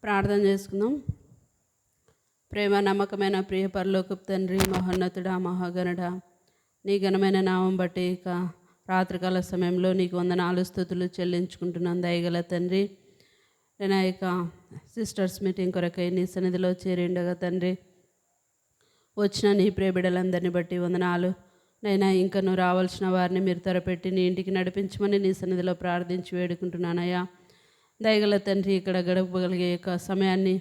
ప్రార్థన చేసుకుందాం. ప్రేమ నమ్మకమైన ప్రియ పరలోకపు తండ్రి, మహోన్నతుడా, మహాగణుడ, నీ ఘనమైన నామం బట్టి ఇక రాత్రికాల సమయంలో నీకు వందనాలు స్తుతులు చెల్లించుకుంటున్నాను. దయగల తండ్రి, నేను ఇక సిస్టర్స్ మీటింగ్ కొరకై నీ సన్నిధిలో చేరిండగా తండ్రి, వచ్చిన నీ ప్రియ బిడ్డలందరినీ బట్టి వందనాలు. నైనా ఇంకా నువ్వు రావాల్సిన వారిని మీరు త్వరపెట్టి నీ ఇంటికి నడిపించమని నీ సన్నిధిలో ప్రార్థించి వేడుకుంటున్నానయ్యా. దయగల తండ్రి, ఇక్కడ గడపగలిగే యొక్క సమయాన్ని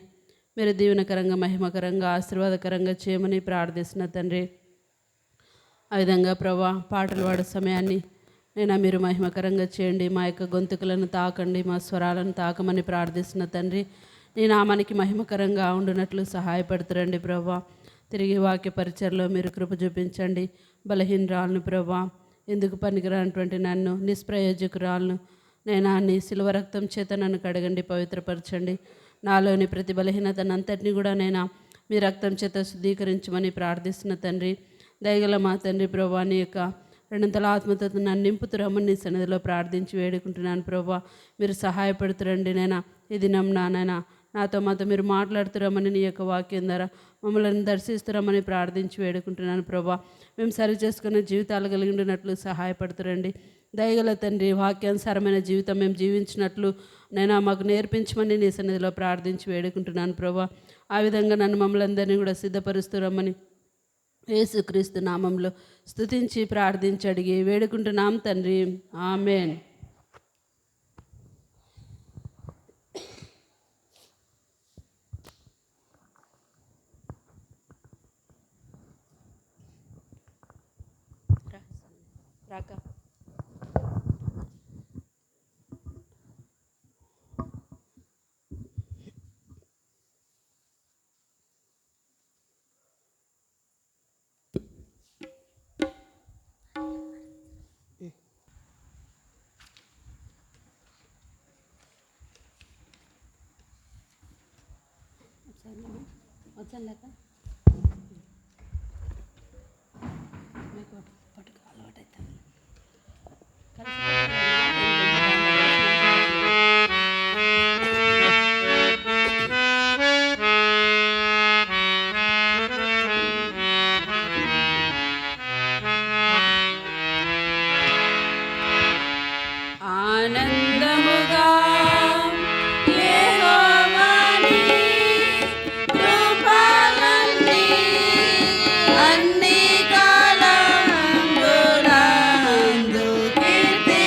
మీరు దీవెనకరంగా, మహిమకరంగా, ఆశీర్వాదకరంగా చేయమని ప్రార్థిస్తున్న తండ్రి. ఆ విధంగా ప్రభా, పాటలు పాడే సమయాన్ని నేను మీరు మహిమకరంగా చేయండి. మా యొక్క గొంతుకులను తాకండి, మా స్వరాలను తాకమని ప్రార్థిస్తున్న తండ్రి. నీ నామానికి మహిమకరంగా ఉండునట్లు సహాయపడుతురండి ప్రభా. తిరిగి వాక్య పరిచయలో మీరు కృప చూపించండి. బలహీనరాలను ప్రభా, ఎందుకు పనికిరానటువంటి నన్ను, నిష్ప్రయోజకురాలను నైనా నీ శిలువ రక్తం చేత నన్ను కడగండి, పవిత్రపరచండి. నాలోని ప్రతి బలహీనతనంతటిని కూడా నేను మీ రక్తం చేత శుద్ధీకరించమని ప్రార్థిస్తున్న తండ్రి. దయగల మా తండ్రి ప్రభా, నీ యొక్క రెండంతల ఆత్మతో నన్ను నింపుతురమ్మని నీ సన్నిధిలో ప్రార్థించి వేడుకుంటున్నాను ప్రభా. మీరు సహాయపడుతురండి నైనా. ఇది నైనా నాతో మాతో మీరు మాట్లాడుతురమ్మని నీ యొక్క వాక్యం ద్వారా మమ్మల్ని దర్శిస్తురమ్మని ప్రార్థించి వేడుకుంటున్నాను ప్రభా. మేము సరి చేసుకునే జీవితాలు కలిగి ఉండినట్లు సహాయపడుతురండి. దయగల తండ్రి, వాక్యానుసారమైన జీవితం మేము జీవించినట్లు నేను మాకు నేర్పించమని నీ సన్నిధిలో ప్రార్థించి వేడుకుంటున్నాను ప్రభా. ఆ విధంగా నన్ను మమ్మల్ని అందరినీ కూడా సిద్ధపరుస్తురమ్మని యేసుక్రీస్తు నామంలో స్తుతించి ప్రార్థించి అడిగి వేడుకుంటున్నాం తండ్రి, ఆమేన్. రాక వచ్చాను లేక మీకు పట్టుకు అలవాటు అవుతాను. ఆనందముగా అన్ని కాలములందు కీర్తి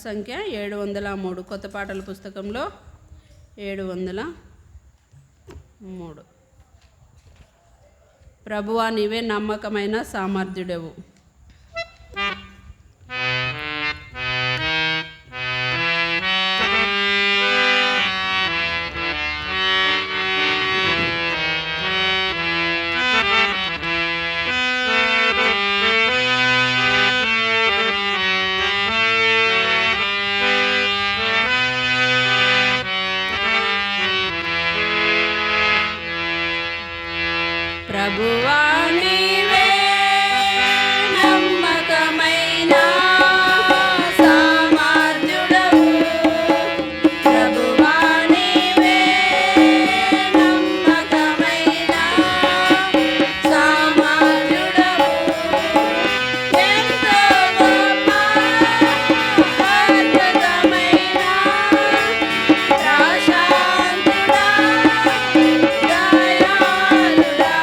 సంఖ్య 703, కొత్త పాటల పుస్తకంలో 703. ప్రభువా నీవే నమ్మకమైన సామర్థ్యుడవు. ప్రభువా నీవే నమ్మకమైన సామర్థ్యుడవు. ప్రభువా నీవే నమ్మకమైన సామర్థ్యుడవు. ఎంతో గొప్ప అద్భుతమైన ప్రశాంతుడా, దయాళుడా, ఎంతో గొప్ప అద్భుతమైన ప్రశాంతుడా, దయాళుడా, ఎంతో గొప్ప అద్భుతమైన ప్రశాంతుడా, దయాళుడా, ఎంతో గొప్ప అద్భుతమైన ప్రశాంతుడా, దయాళుడా, ఎంతో గొప్ప అద్భుతమైన ప్రశాంతుడా, దయాళుడా.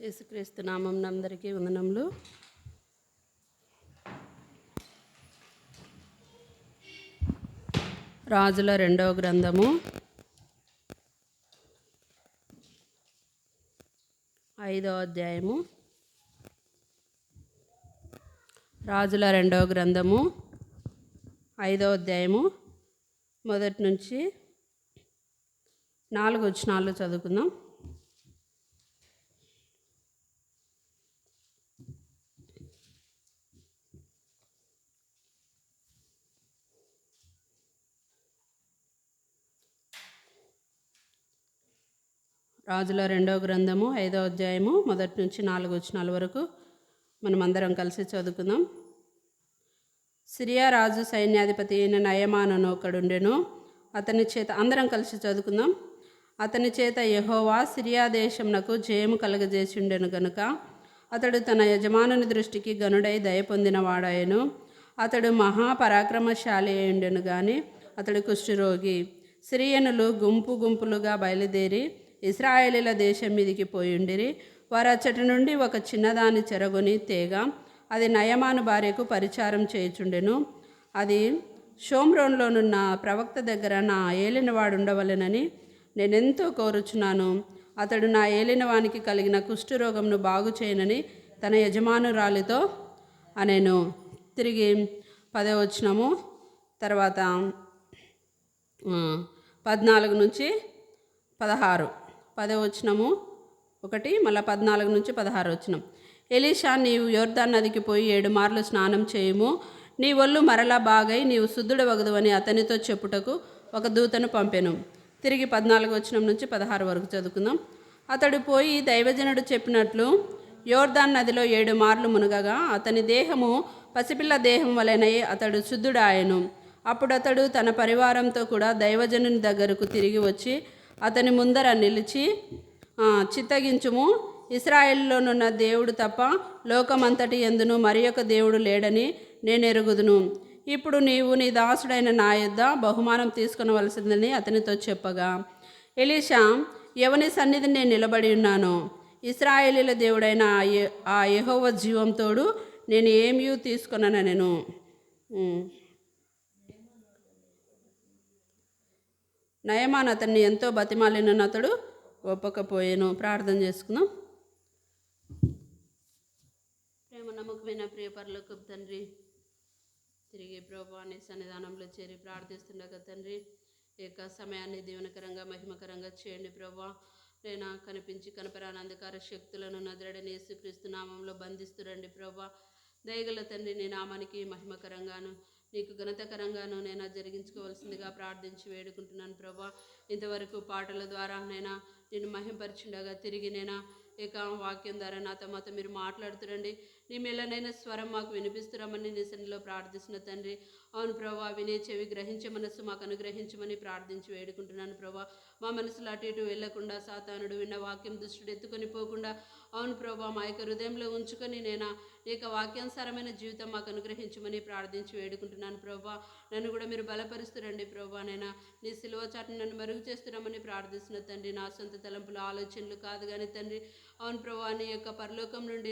యేసుక్రీస్తు నామం అందరికీ వందనములు. రాజుల 2వ గ్రంథము 5వ అధ్యాయము. రాజుల 2వ గ్రంథము 5వ అధ్యాయము మొదటి నుంచి 4 వచనాలు చదువుకుందాం. రాజుల 2వ గ్రంథము 5వ అధ్యాయము మొదటి నుంచి 4 వచనాల వరకు మనమందరం కలిసి చదువుకుందాం. సిరియా రాజు సైన్యాధిపతి అయిన నయమాను ఒకడుండెను. అతని చేత అందరం కలిసి చదువుకుందాం. అతని చేత యెహోవా సిరియా దేశమునకు జయము కలుగజేసిండెను గనుక అతడు తన యజమానుని దృష్టికి గనుడై దయ పొందినవాడాయను. అతడు మహాపరాక్రమశాలి అయ్యుండెను గాని అతడు కుష్ఠరోగి. సిరియనులు గుంపు గుంపులుగా బయలుదేరి ఇశ్రాయేలీల దేశం మీదికి పోయిండిరి. వారు అచ్చటి నుండి ఒక చిన్నదాన్ని చెరగొని తేగ అది నయమాను భార్యకు పరిచారం చేయుచుండెను. అది షోమ్రోన్లోనున్న ప్రవక్త దగ్గర నా ఏలినవాడు ఉండవలెనని నేనెంతో కోరుచున్నాను. అతడు నా ఏలినవానికి కలిగిన కుష్ఠరోగంను బాగు చేయనని తన యజమానురాలితో అనెను. తిరిగి 10వ వచనము తర్వాత 14 నుంచి 16. 10వ వచనము 1 మళ్ళీ 14 నుంచి 16 వచనం. ఎలీషా, నీవు యోర్దాను నదికి పోయి 7 మార్లు స్నానం చేయుము, నీ ఒళ్ళు మరలా బాగై నీవు శుద్ధుడవగదువని అతనితో చెప్పుటకు ఒక దూతను పంపెను. తిరిగి 14 వచనం నుంచి 16 వరకు చదువుకుందాం. అతడు పోయి దైవజనుడు చెప్పినట్లు యోర్దాను నదిలో 7 మార్లు మునగగా అతని దేహము పసిపిల్ల దేహం వలెనై అతడు శుద్ధుడాయెను. అప్పుడు అతడు తన పరివారంతో కూడా దైవజనుని దగ్గరకు తిరిగి వచ్చి అతని ముందర నిలిచి, చిత్తగించుము, ఇశ్రాయేలులోనున్న దేవుడు తప్ప లోకమంతటి యందును మరి ఒక దేవుడు లేడని నేను ఎరుగుదును. ఇప్పుడు నీవు నీ దాసుడైన నా యొద్ద బహుమానం తీసుకొనవలసిందని అతనితో చెప్పగా, ఎలీషా, ఎవని సన్నిధిని నేను నిలబడి ఉన్నానో ఇశ్రాయేలీల దేవుడైన ఆ యెహోవా జీవం తోడు నేను ఏమీ తీసుకొననెను. నయమాను అతన్ని ఎంతో బతిమాలినను అతడు ఒప్పకపోయాను. ప్రార్థన చేసుకుందాం. ప్రేమ నమ్మకమైన ప్రియ పరలోకపు తండ్రి, తిరిగి ప్రభువా నీ సన్నిధానంలో చేరి ప్రార్థిస్తుండగా తండ్రి, ఈ యొక్క సమయాన్ని దీవెనకరంగా మహిమకరంగా చేయండి ప్రభువా. నేను కనిపించి కనపరాని అంధకార శక్తులను నజరేయుడైన యేసుక్రీస్తు నామంలో బంధిస్తురండి ప్రభువా. దయగల తండ్రి, నీ నామానికి మహిమకరంగాను నీకు ఘనతకరంగాను నేను జరిగించుకోవాల్సిందిగా ప్రార్థించి వేడుకుంటున్నాను ప్రభా. ఇంతవరకు పాటల ద్వారా నేను నిన్ను మహింపరిచిండగా తిరిగి నేను ఇక వాక్యం ద్వారా నాతో మీరు మాట్లాడుతురండి. నీ మేలనైనా స్వరం మాకు వినిపిస్తురమని నీ సన్నిధిలో ప్రార్థిస్తున్న తండ్రి. అవును ప్రభా, వినే చెవి గ్రహించే మనస్సు మాకు అనుగ్రహించమని ప్రార్థించి వేడుకుంటున్నాను ప్రభా. మా మనసులో అటు ఇటు వెళ్లకుండా సాతానుడు విన్న వాక్యం దుష్టుడు ఎత్తుకొని పోకుండా, అవును ప్రభా, మా యొక్క హృదయంలో ఉంచుకొని నేను నీ యొక్క వాక్యానుసారమైన జీవితం మాకు అనుగ్రహించమని ప్రార్థించి వేడుకుంటున్నాను ప్రభా. నన్ను కూడా మీరు బలపరుస్తురండి ప్రభా. నేను నీ సిలువ చాటును నన్ను మరుగు చేస్తున్నామని ప్రార్థిస్తున్న తండ్రి. నా సొంత తలంపులు ఆలోచనలు కాదు కానీ తండ్రి, అవును ప్రభా, నీ యొక్క పరలోకం నుండి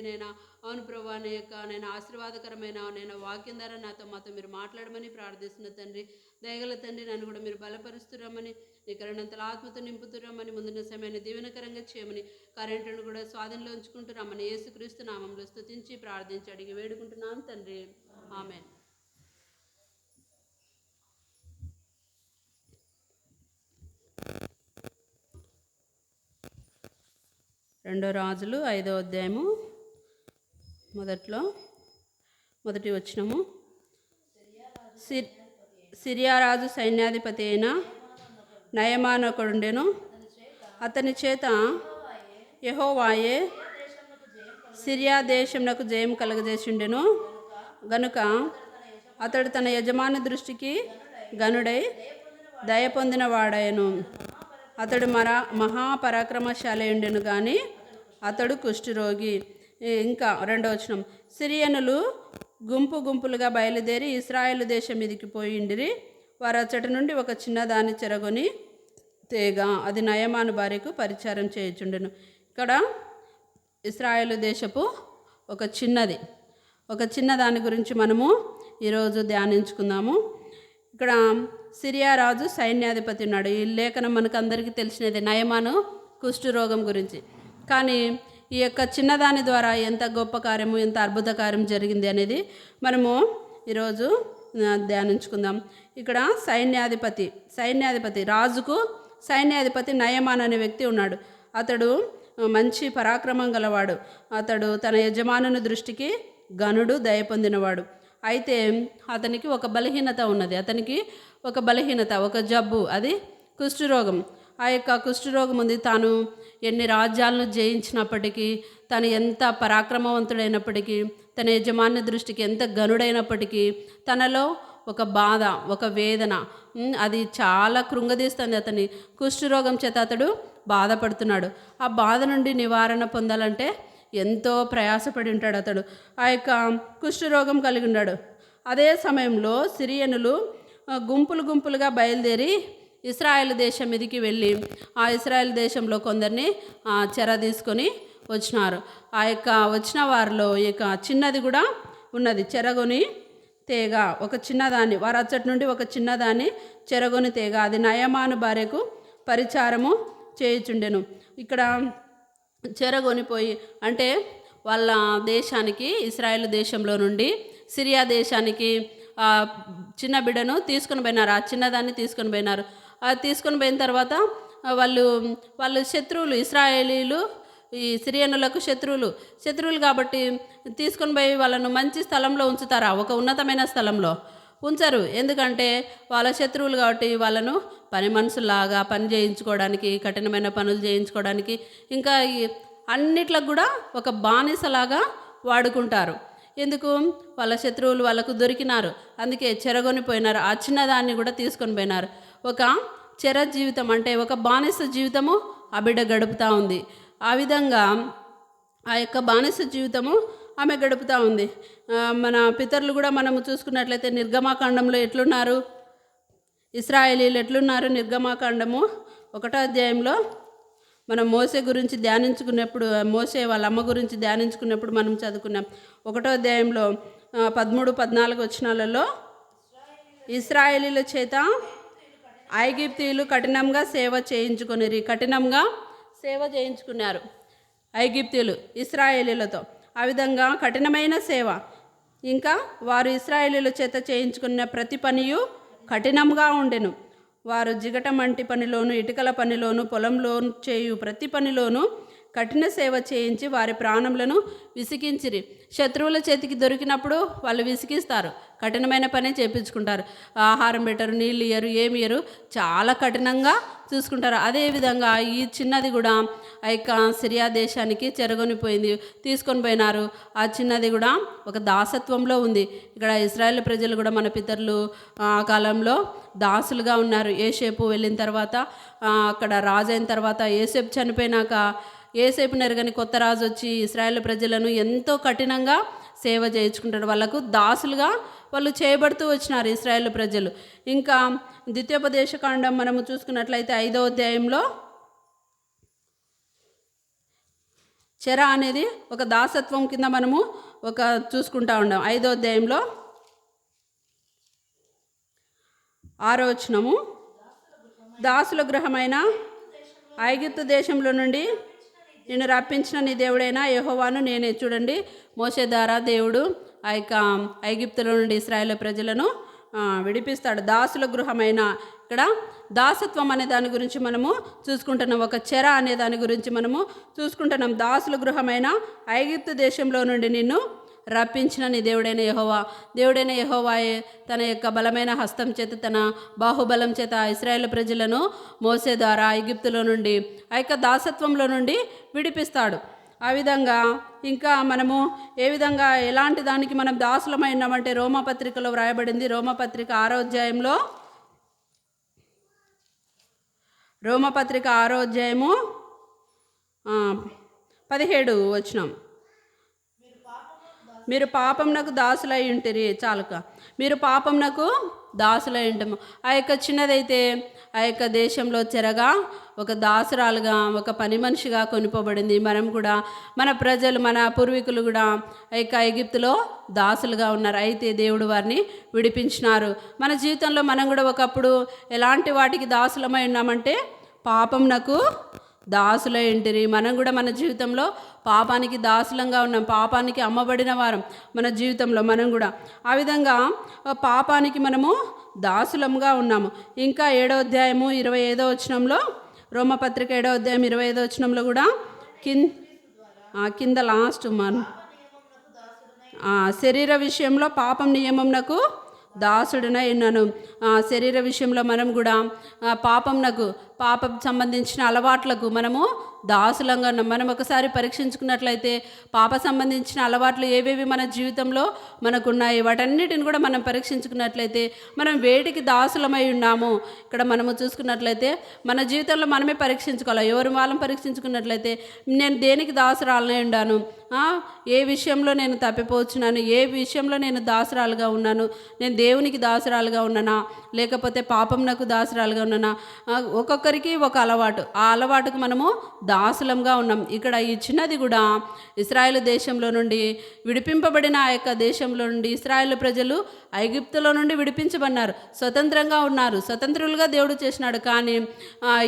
అవును ప్రభా, నీ యొక్క ఆశీర్వాదకరమైన వాక్యం ద్వారా మాతో మీరు మాట్లాడమని ప్రార్థిస్తున్న తండ్రి. దయగల తండ్రి, నన్ను కూడా మీరు బలపరుస్తురమ్మని, నీ కరుణంతల ఆత్మతో నింపుతురమ్మని, ముందున్న సమయాన్ని దీవెనకరంగా చేయమని, కరెంటును కూడా స్వాధీనంలో ఉంచుకుంటున్నామని యేసుక్రీస్తు నామంలో స్తుతించి ప్రార్థించి అడిగి వేడుకుంటున్నాను తండ్రి. ఆమేన్. రెండో రాజులు 5వ అధ్యాయము మొదటి వచనము. సిరియా రాజు సైన్యాధిపతి అయిన నయమాను ఒకడుండెను. అతని చేత యెహోవాయే సిరియా దేశమునకు జయం కలుగజేసిండెను గనుక అతడు తన యజమాని దృష్టికి గనుడై దయ పొందిన వాడాయను. అతడు మహాపరాక్రమశాలి ఉండెను కానీ అతడు కుష్ఠరోగి. ఇంకా 2వ వచనం. సిరియనులు గుంపు గుంపులుగా బయలుదేరి ఇశ్రాయేలు దేశం మీదికి పోయిండిరి. వారు అచ్చటి నుండి ఒక చిన్నదాన్ని చెరగొని తేగ అది నయమాను భార్యకు పరిచారం చేయుచుండెను. ఇక్కడ ఇశ్రాయేలు దేశపు ఒక చిన్న దాని గురించి మనము ఈరోజు ధ్యానించుకుందాము. ఇక్కడ సిరియా రాజు సైన్యాధిపతి ఉన్నాడు. ఈ లేఖనం మనకు అందరికీ తెలిసినది, నయమాను కుష్ఠరోగం గురించి. కానీ ఈ యొక్క చిన్నదాని ద్వారా ఎంత గొప్ప కార్యము, ఎంత అద్భుత కార్యం జరిగింది అనేది మనము ఈరోజు ధ్యానించుకుందాం. ఇక్కడ సైన్యాధిపతి రాజుకు సైన్యాధిపతి నయమాన్ అనే వ్యక్తి ఉన్నాడు. అతడు మంచి పరాక్రమం గలవాడు. అతడు తన యజమానుని దృష్టికి గనుడు, దయ పొందినవాడు. అయితే అతనికి ఒక బలహీనత ఉన్నది. ఒక జబ్బు, అది కుష్ఠరోగం. ఆ యొక్క కుష్ఠరోగం ఉంది. తాను ఎన్ని రాజ్యాలను జయించినప్పటికీ, తను ఎంత పరాక్రమవంతుడైనప్పటికీ, తన యజమాని దృష్టికి ఎంత గనుడైనప్పటికీ తనలో ఒక బాధ, ఒక వేదన, అది చాలా కృంగదీస్తుంది. అతని కుష్ఠరోగం చేత అతడు బాధపడుతున్నాడు. ఆ బాధ నుండి నివారణ పొందాలంటే ఎంతో ప్రయాసపడి ఉంటాడు అతడు. ఆ యొక్క కుష్ఠరోగం కలిగి ఉన్నాడు. అదే సమయంలో సిరియనులు గుంపులుగా బయలుదేరి ఇశ్రాయేల్ దేశం మీదకి వెళ్ళి ఆ ఇశ్రాయేల్ దేశంలో కొందరిని చెర తీసుకొని వచ్చినారు. ఆ యొక్క వచ్చిన వారిలో ఈ యొక్క చిన్నది కూడా ఉన్నది, చెరగొని తేగ, ఒక చిన్నదాన్ని, వారు అచ్చటి నుండి ఒక చిన్నదాన్ని చెరగొని తేగ, అది నయమాను భార్యకు పరిచారము చేయుచుండెను. ఇక్కడ చెరగొనిపోయి అంటే వాళ్ళ దేశానికి, ఇశ్రాయేల్ దేశంలో నుండి సిరియా దేశానికి చిన్న బిడ్డను తీసుకొని పోయినారు. ఆ చిన్నదాన్ని తీసుకొని పోయినారు. అది తీసుకొని పోయిన తర్వాత వాళ్ళు శత్రువులు, ఇశ్రాయేలీలు ఈ సిరియనులకు శత్రువులు కాబట్టి తీసుకొని పోయి వాళ్ళను మంచి స్థలంలో ఉంచుతారా? ఒక ఉన్నతమైన స్థలంలో ఉంచరు. ఎందుకంటే వాళ్ళ శత్రువులు కాబట్టి వాళ్ళను పని మనుషుల్లాగా పని చేయించుకోవడానికి, కఠినమైన పనులు చేయించుకోవడానికి, ఇంకా అన్నిట్లకు కూడా ఒక బానిసలాగా వాడుకుంటారు. ఎందుకు? వాళ్ళ శత్రువులు వాళ్ళకు దొరికినారు, అందుకే చెరగొనిపోయినారు. ఆ చిన్నదాన్ని కూడా తీసుకొని పోయినారు. ఒక చెర జీవితం అంటే ఒక బానిస జీవితము ఆ బిడ్డ గడుపుతూ ఉంది. ఆ విధంగా ఆ యొక్క బానిస జీవితము ఆమె గడుపుతూ ఉంది. మన పితరులు కూడా మనము చూసుకున్నట్లయితే నిర్గమాకాండంలో ఎట్లున్నారు, ఇశ్రాయేలీలు ఎట్లున్నారు? నిర్గమాకాండము 1వ అధ్యాయంలో మనం మోసే గురించి ధ్యానించుకున్నప్పుడు, మోసే వాళ్ళ అమ్మ గురించి ధ్యానించుకున్నప్పుడు మనం చదువుకున్నాం. 1వ అధ్యాయంలో 13-14 వచనాలలో ఇశ్రాయేలీల చేత ఐగుప్తీయులు కఠినంగా సేవ చేయించుకున్నారు ఐగుప్తీయులు ఇశ్రాయేలీలతో. ఆ విధంగా కఠినమైన సేవ, ఇంకా వారు ఇశ్రాయేలీల చేత చేయించుకున్న ప్రతి పనియు కఠినంగా ఉండెను. వారు జిగటమంటి పనిలోను, ఇటుకల పనిలోను, పొలంలోను చేయు ప్రతి పనిలోను కఠిన సేవ చేయించి వారి ప్రాణములను విసిగించిరి. శత్రువుల చేతికి దొరికినప్పుడు వాళ్ళు విసిగిస్తారు, కఠినమైన పని చేయించుకుంటారు. ఆహారం పెట్టరు, నీళ్ళు ఇయ్యరు, ఏమి ఇయ్యరు, చాలా కఠినంగా చూసుకుంటారు. అదేవిధంగా ఈ చిన్నది కూడా ఆ యొక్క సిరియా దేశానికి చెరగొనిపోయింది, తీసుకొని పోయినారు. ఆ చిన్నది కూడా ఒక దాసత్వంలో ఉంది. ఇక్కడ ఇశ్రాయేల్ ప్రజలు కూడా మన పితరులు ఆ కాలంలో దాసులుగా ఉన్నారు. యోసేపు వెళ్ళిన తర్వాత, అక్కడ రాజు అయిన తర్వాత, యోసేపు చనిపోయినాక యోసేపు నెరగని కొత్త రాజు వచ్చి ఇశ్రాయేల్ ప్రజలను ఎంతో కఠినంగా సేవ చేయించుకుంటాడు. వాళ్ళకు దాసులుగా వాళ్ళు చేయబడుతూ వచ్చినారు ఇశ్రాయేల్ ప్రజలు. ఇంకా ద్వితీయోపదేశకాండం మనము చూసుకున్నట్లయితే 5వ అధ్యాయంలో చెర అనేది ఒక దాసత్వం కింద మనము చూసుకుంటా ఉన్నాం. 5వ అధ్యాయంలో 6వ వచనము, దాసుల గృహమైన ఐగుప్తు దేశంలో నుండి నిన్ను రప్పించిన నీ దేవుడైన యెహోవాను నేనే. చూడండి, మోషే ద్వారా దేవుడు ఆ యొక్క ఐగుప్తులో నుండి ఇశ్రాయేల్ ప్రజలను విడిపిస్తాడు. దాసుల గృహమైన, ఇక్కడ దాసత్వం అనే దాని గురించి మనము చూసుకుంటున్నాం. ఒక చెర అనే దాని గురించి మనము చూసుకుంటున్నాం. దాసుల గృహమైన ఐగుప్తు దేశంలో నుండి నిన్ను రప్పించిన నీ దేవుడైన యెహోవాయే తన యొక్క బలమైన హస్తం చేత, తన బాహుబలం చేత ఇశ్రాయేల్ ప్రజలను మోసే ద్వారా ఐగుప్తులో నుండి ఆ యొక్క దాసత్వంలో నుండి విడిపిస్తాడు. ఆ విధంగా ఇంకా మనము ఏ విధంగా ఎలాంటి దానికి మనం దాసులమైనామంటే రోమాపత్రికలో వ్రాయబడింది. రోమాపత్రిక 6వ అధ్యాయంలో, రోమాపత్రిక 6వ అధ్యాయము 17 వచనం, మీరు పాపమునకు దాసులై ఉంటిరి. చాలుక, మీరు పాపమునకు దాసులై ఉంటాము. ఆ యొక్క చిన్నదైతే ఆ యొక్క దేశంలో చెరగా ఒక దాసురాలుగా ఒక పని మనిషిగా కొనుకోబడింది. మనం కూడా మన ప్రజలు మన పూర్వీకులు కూడా ఆ యొక్క ఎగిప్తులో దాసులుగా ఉన్నారు. అయితే దేవుడు వారిని విడిపించినారు. మన జీవితంలో మనం కూడా ఒకప్పుడు ఎలాంటి వాటికి దాసులమై ఉన్నామంటే పాపంనకు దాసులై ఉంటిరి. మనం కూడా మన జీవితంలో పాపానికి దాసులంగా ఉన్నాం. పాపానికి అమ్మబడిన వారం మన జీవితంలో మనం కూడా ఆ విధంగా పాపానికి మనము దాసులంగా ఉన్నాము. ఇంకా 7వ అధ్యాయము 25వ వచనంలో, రోమపత్రిక 7వ అధ్యాయం 25వ వచనంలో కూడా కింద లాస్ట్ శరీర విషయంలో పాపం నియమంనకు దాసుడినై ఉన్నాను. శరీర విషయంలో మనం కూడా పాపం సంబంధించిన అలవాట్లకు మనము దాసులంగా ఉన్నాం. మనం ఒకసారి పరీక్షించుకున్నట్లయితే పాప సంబంధించిన అలవాట్లు ఏవేవి మన జీవితంలో మనకున్నాయి, వాటన్నిటిని కూడా మనం పరీక్షించుకున్నట్లయితే మనం వేటికి దాసులమై ఉన్నాము. ఇక్కడ మనము చూసుకున్నట్లయితే మన జీవితంలో మనమే పరీక్షించుకోవాలి. ఎవరి వాళ్ళని పరీక్షించుకున్నట్లయితే నేను దేనికి దాసురాలనే ఉన్నాను, ఏ విషయంలో నేను తప్పిపోతున్నాను, ఏ విషయంలో నేను దాసురాలుగా ఉన్నాను, నేను దేవునికి దాసురాలుగా ఉన్నానా లేకపోతే పాపంనకు దాసురాలుగా ఉన్నానా. ఒక్కొక్కరికి ఒక అలవాటు, ఆ అలవాటుకు మనము దాసులంగా ఉన్నాం. ఇక్కడ ఈ చిన్నది కూడా ఇశ్రాయేలు దేశంలో నుండి విడిపింపబడిన ఆ యొక్క దేశంలో నుండి ఇశ్రాయేలు ప్రజలు ఐగుప్తులో నుండి విడిపించబడినారు, స్వతంత్రంగా ఉన్నారు, స్వతంత్రులుగా దేవుడు చేసినాడు. కానీ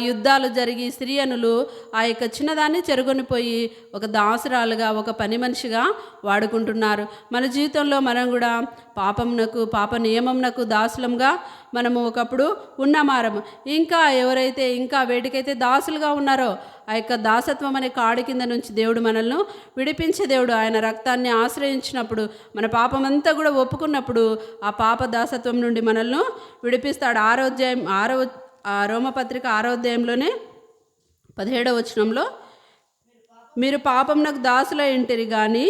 యుద్ధాలు జరిగి సిరియనులు ఆ యొక్క చిన్నదాన్ని చెరగొనిపోయి ఒక దాసురాలుగా ఒక పని మనిషిగా వాడుకుంటున్నారు. మన జీవితంలో మనం కూడా పాప నియమంనకు దాసులంగా మనము ఒకప్పుడు ఉన్నమారము. ఇంకా ఎవరైతే ఇంకా వేటికైతే దాసులుగా ఉన్నారో ఆ యొక్క దాసత్వం అనే కాడి కింద నుంచి దేవుడు మనల్ని విడిపించే దేవుడు. ఆయన రక్తాన్ని ఆశ్రయించినప్పుడు మన పాపమంతా కూడా ఒప్పుకున్నప్పుడు ఆ పాప దాసత్వం నుండి మనల్ని విడిపిస్తాడు. రోమపత్రిక 6వ అధ్యాయంలోనే 17వ వచనంలో, మీరు పాపంనకు దాసులై ఉంటిరి కానీ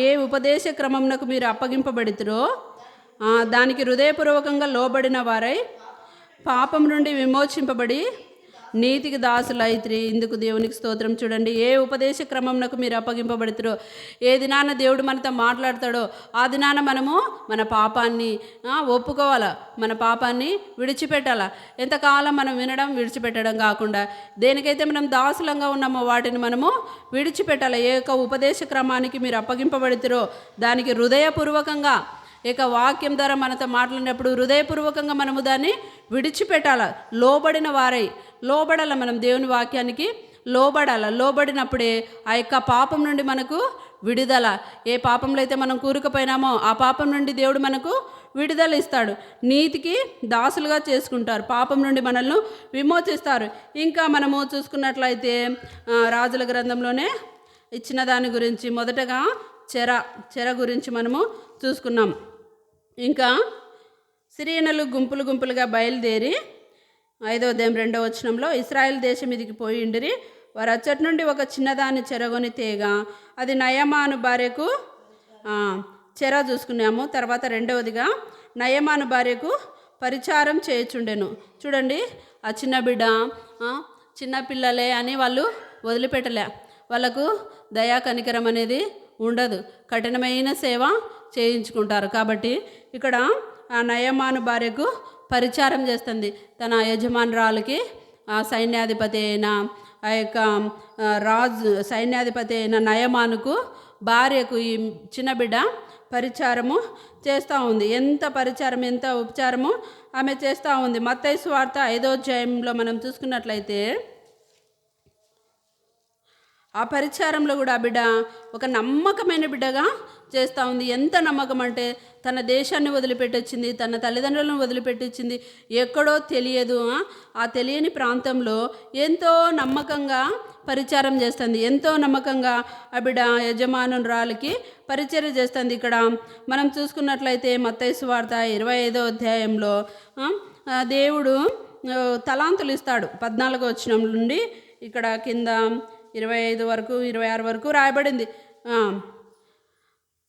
ఏ ఉపదేశ క్రమంనకు మీరు అప్పగింపబడితిరో దానికి హృదయపూర్వకంగా లోబడిన వారై పాపం నుండి విమోచింపబడి నీతికి దాసులైత్రి. ఇందుకు దేవునికి స్తోత్రం. చూడండి, ఏ ఉపదేశ క్రమంనకు మీరు అప్పగింపబడుతురో, ఏ దినాన దేవుడు మనతో మాట్లాడతాడో ఆ దినాన మనము మన పాపాన్ని ఒప్పుకోవాలా, మన పాపాన్ని విడిచిపెట్టాలా. ఎంతకాలం మనం వినడం విడిచిపెట్టడం కాకుండా దేనికైతే మనం దాసులంగా ఉన్నామో వాటిని మనము విడిచిపెట్టాలి. ఏ యొక్క ఉపదేశ క్రమానికి మీరు అప్పగింపబడుతురో దానికి హృదయపూర్వకంగా ఇక వాక్యం ద్వారా మనతో మాట్లాడినప్పుడు హృదయపూర్వకంగా మనము దాన్ని విడిచిపెట్టాల. లోబడిన వారై లోబడాల, మనం దేవుని వాక్యానికి లోబడాల. లోబడినప్పుడే ఆ యొక్క పాపం నుండి మనకు విడుదల. ఏ పాపంలో అయితే మనం కూరుకుపోయినామో ఆ పాపం నుండి దేవుడు మనకు విడుదల ఇస్తాడు. నీతికి దాసులుగా చేసుకుంటారు, పాపం నుండి మనల్ని విమోచిస్తారు. ఇంకా మనము చూసుకున్నట్లయితే రాజుల గ్రంథంలోనే ఇచ్చిన దాని గురించి మొదటగా చెర గురించి మనము చూసుకున్నాం. ఇంకా సిరియనులు గుంపులుగా బయలుదేరి 5వ అధ్యాయం 2వ వచనంలో ఇశ్రాయేల్ దేశం మీదికి పోయిండిరి. వారు అచ్చటి నుండి ఒక చిన్నదాన్ని చెరగొని తేగా అది నయమాను భార్యకు చెర చూసుకున్నాము. తర్వాత 2వదిగా నయమాను భార్యకు పరిచారం చేయుచుండెను. చూడండి, ఆ చిన్న బిడ్డ చిన్న పిల్లలే అని వాళ్ళు వదిలిపెట్టలే. వాళ్ళకు దయా కనికరం అనేది ఉండదు, కఠినమైన సేవ చేయించుకుంటారు. కాబట్టి ఇక్కడ ఆ నయమాను భార్యకు పరిచారం చేస్తుంది. తన యజమానురాలకి సైన్యాధిపతి అయిన ఆ యొక్క సైన్యాధిపతి అయిన నయమానుకు భార్యకు ఈ చిన్న బిడ్డ పరిచారము చేస్తూ ఉంది. ఎంత పరిచారం, ఎంత ఉపచారము ఆమె చేస్తూ ఉంది. మత్తయి సువార్త 5వ అధ్యాయంలో మనం చూసుకున్నట్లయితే ఆ పరిచారంలో కూడా ఆ బిడ్డ ఒక నమ్మకమైన బిడ్డగా చేస్తూ ఉంది. ఎంత నమ్మకం అంటే తన దేశాన్ని వదిలిపెట్టొచ్చింది, తన తల్లిదండ్రులను వదిలిపెట్టొచ్చింది, ఎక్కడో తెలియదు, ఆ తెలియని ప్రాంతంలో ఎంతో నమ్మకంగా పరిచారం చేస్తుంది. ఎంతో నమ్మకంగా ఆ బిడ్డ యజమానురాలికి పరిచర్య చేస్తుంది. ఇక్కడ మనం చూసుకున్నట్లయితే మత్తయి సువార్త 25వ అధ్యాయంలో దేవుడు తలాంతులు ఇస్తాడు. 14వ వచనం నుండి ఇక్కడ కింద 25 వరకు 26 వరకు రాయబడింది.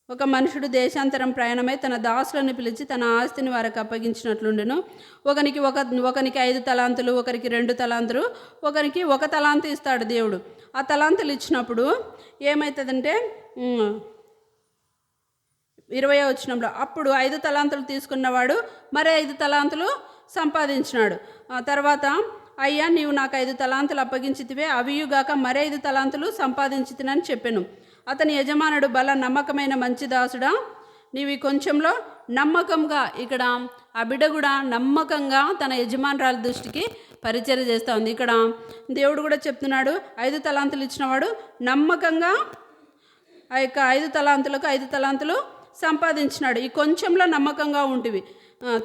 ఒక మనుషుడు దేశాంతరం ప్రయాణమై తన దాసులను పిలిచి తన ఆస్తిని వారికి అప్పగించినట్లుండెను. ఒకనికి 5 తలాంతులు, ఒకరికి 2 తలాంతులు, ఒకరికి 1 తలాంతు ఇస్తాడు దేవుడు. ఆ తలాంతులు ఇచ్చినప్పుడు ఏమవుతుందంటే 20వ వచనంలో, అప్పుడు 5 తలాంతులు తీసుకున్నవాడు మరి 5 తలాంతులు సంపాదించినాడు. తర్వాత, అయ్యా నీవు నాకు 5 తలాంతులు అప్పగించితివే, అవియుగాక మరి 5 తలాంతులు సంపాదించితినని చెప్పెను. అతని యజమానుడు, బల నమ్మకమైన మంచి దాసుడా, నీవు ఈ కొంచెంలో నమ్మకంగా, ఇక్కడ ఆ బిడ్డ కూడా నమ్మకంగా తన యజమానురాలి దృష్టికి పరిచర్య చేస్తూ ఉంది. ఇక్కడ దేవుడు కూడా చెప్తున్నాడు, 5 తలాంతులు ఇచ్చినవాడు నమ్మకంగా ఆ యొక్క 5 తలాంతులకు 5 తలాంతులు సంపాదించినాడు. ఈ కొంచెంలో నమ్మకంగా ఉంటివి,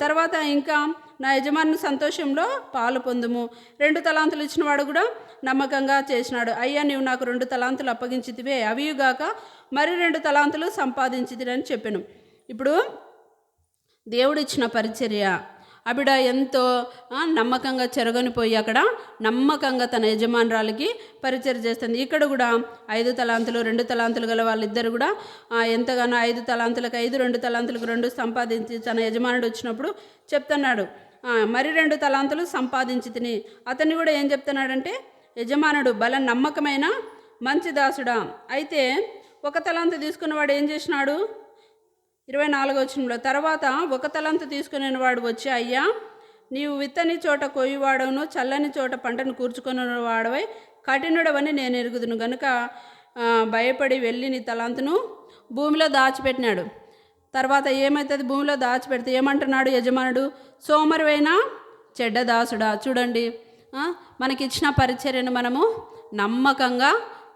తర్వాత ఇంకా నా యజమాని సంతోషంలో పాలు పొందుము. 2 తలాంతులు ఇచ్చినవాడు కూడా నమ్మకంగా చేసినాడు. అయ్యా నీవు నాకు 2 తలాంతులు అప్పగించితివే, అవియుగాక మరి 2 తలాంతులు సంపాదించితిరని చెప్పాను. ఇప్పుడు దేవుడిచ్చిన పరిచర్య, ఆవిడ ఎంతో నమ్మకంగా చెరగనిపోయి అక్కడ నమ్మకంగా తన యజమానురాలికి పరిచర్య చేస్తుంది. ఇక్కడ కూడా 5 తలాంతులు 2 తలాంతులు గల వాళ్ళిద్దరు కూడా ఎంతగానో 5 తలాంతులకు 5, 2 తలాంతులకు 2 సంపాదించి తన యజమానుడు వచ్చినప్పుడు చెప్తున్నాడు, మరి 2 తలాంతులు సంపాదించి తిని. అతన్ని కూడా ఏం చెప్తున్నాడంటే, యజమానుడు, బల నమ్మకమైన మంచి దాసుడా. అయితే 1 తలాంతు తీసుకున్నవాడు ఏం చేసినాడు? 24వ వచనంలో, తర్వాత 1 తలాంతు తీసుకునే వాడు వచ్చి, అయ్యా నీవు విత్తని చోట కొయ్యవాడవును, చల్లని చోట పంటను కూర్చుకున్న వాడవై కఠినుడవని నేను ఎరుగుదును గనుక భయపడి వెళ్ళి నీ తలాంతును భూమిలో దాచిపెట్టినాడు. తర్వాత ఏమవుతుంది? భూమిలో దాచిపెడితే ఏమంటున్నాడు యజమానుడు? సోమరివైన చెడ్డ దాసుడా. చూడండి, మనకిచ్చిన పరిచర్యను మనము నమ్మకంగా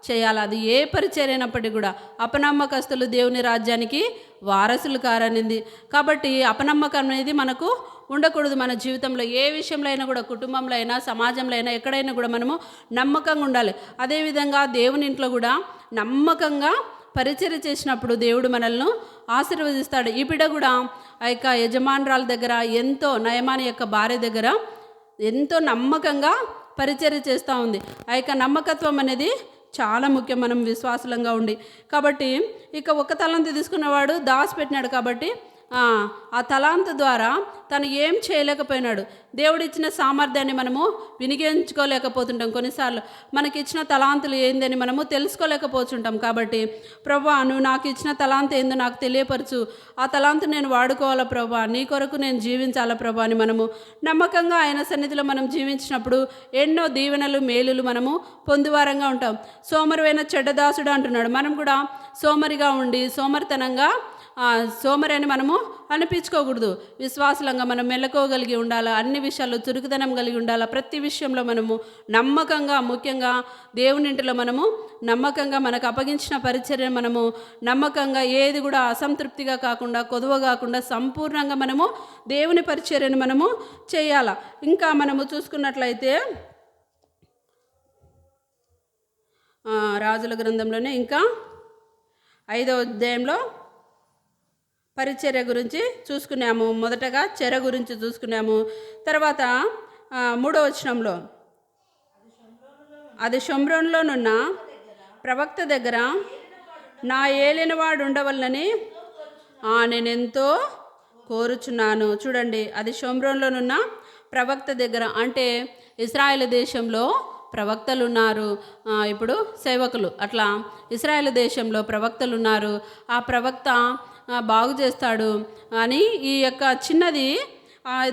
చేయాలి. అది ఏ పరిచర్య అయినప్పటికీ కూడా. అపనమ్మకస్తులు దేవుని రాజ్యానికి వారసులు కారనింది. కాబట్టి అపనమ్మకం అనేది మనకు ఉండకూడదు. మన జీవితంలో ఏ విషయంలో అయినా కూడా, కుటుంబంలో అయినా, సమాజంలో అయినా, ఎక్కడైనా కూడా మనము నమ్మకంగా ఉండాలి. అదేవిధంగా దేవుని ఇంట్లో కూడా నమ్మకంగా పరిచర్య చేసినప్పుడు దేవుడు మనల్ని ఆశీర్వదిస్తాడు. ఈ బిడ్డ కూడా ఆ యొక్క యజమానురాల దగ్గర, ఎంతో నయమాని యొక్క భార్య దగ్గర ఎంతో నమ్మకంగా పరిచర్య చేస్తూ ఉంది. ఆ యొక్క నమ్మకత్వం అనేది చాలా ముఖ్యం, మనం విశ్వాసంగా ఉండి. కాబట్టి ఇక 1 తలాంతు తీసుకున్నవాడు దాచిపెట్టినాడు. కాబట్టి ఆ తలాంతు ద్వారా తను ఏం చేయలేకపోయినాడు. దేవుడిచ్చిన సామర్థ్యాన్ని మనము వినియోగించుకోలేకపోతుంటాం. కొన్నిసార్లు మనకిచ్చిన తలాంతులు ఏందని మనము తెలుసుకోలేకపోతుంటాం. కాబట్టి ప్రభువా, నువ్వు నాకు ఇచ్చిన తలాంతు ఏందో నాకు తెలియపరచు, ఆ తలాంతు నేను వాడుకోవాలా ప్రభువా, నీ కొరకు నేను జీవించాలా ప్రభువా అని మనము నమ్మకంగా ఆయన సన్నిధిలో మనం జీవించినప్పుడు ఎన్నో దీవెనలు, మేలులు మనము పొందువారంగా ఉంటాం. సోమరివైన చెడ్డదాసుడు అంటున్నాడు. మనం కూడా సోమరిగా ఉండి సోమరితనంగా సోమరి అని మనము అనిపించుకోకూడదు. విశ్వాసంగా మనం మెలకోగలిగి ఉండాలా, అన్ని విషయాల్లో చురుకుదనం కలిగి ఉండాలా, ప్రతి విషయంలో మనము నమ్మకంగా, ముఖ్యంగా దేవుని ఇంటిలో మనము నమ్మకంగా, మనకు అప్పగించిన పరిచర్య మనము నమ్మకంగా, ఏది కూడా అసంతృప్తిగా కాకుండా, కొదువ కాకుండా సంపూర్ణంగా మనము దేవుని పరిచర్యను మనము చేయాలా. ఇంకా మనము చూసుకున్నట్లయితే రాజుల గ్రంథంలోనే ఇంకా 5వ అధ్యాయంలో పరిచర్య గురించి చూసుకున్నాము. మొదటగా చెర గురించి చూసుకున్నాము. తర్వాత 3వ వచనంలో, అది షోమ్రోనులోనున్న ప్రవక్త దగ్గర నా ఏలినవాడు ఉండవలనని నేనెంతో కోరుచున్నాను. చూడండి, అది షోమ్రోనులోనున్న ప్రవక్త దగ్గర అంటే ఇశ్రాయేలు దేశంలో ప్రవక్తలు ఉన్నారు. ఇప్పుడు సేవకులు, అట్లా ఇశ్రాయేలు దేశంలో ప్రవక్తలు ఉన్నారు. ఆ ప్రవక్త బాగు చేస్తాడు అని ఈ యొక్క చిన్నది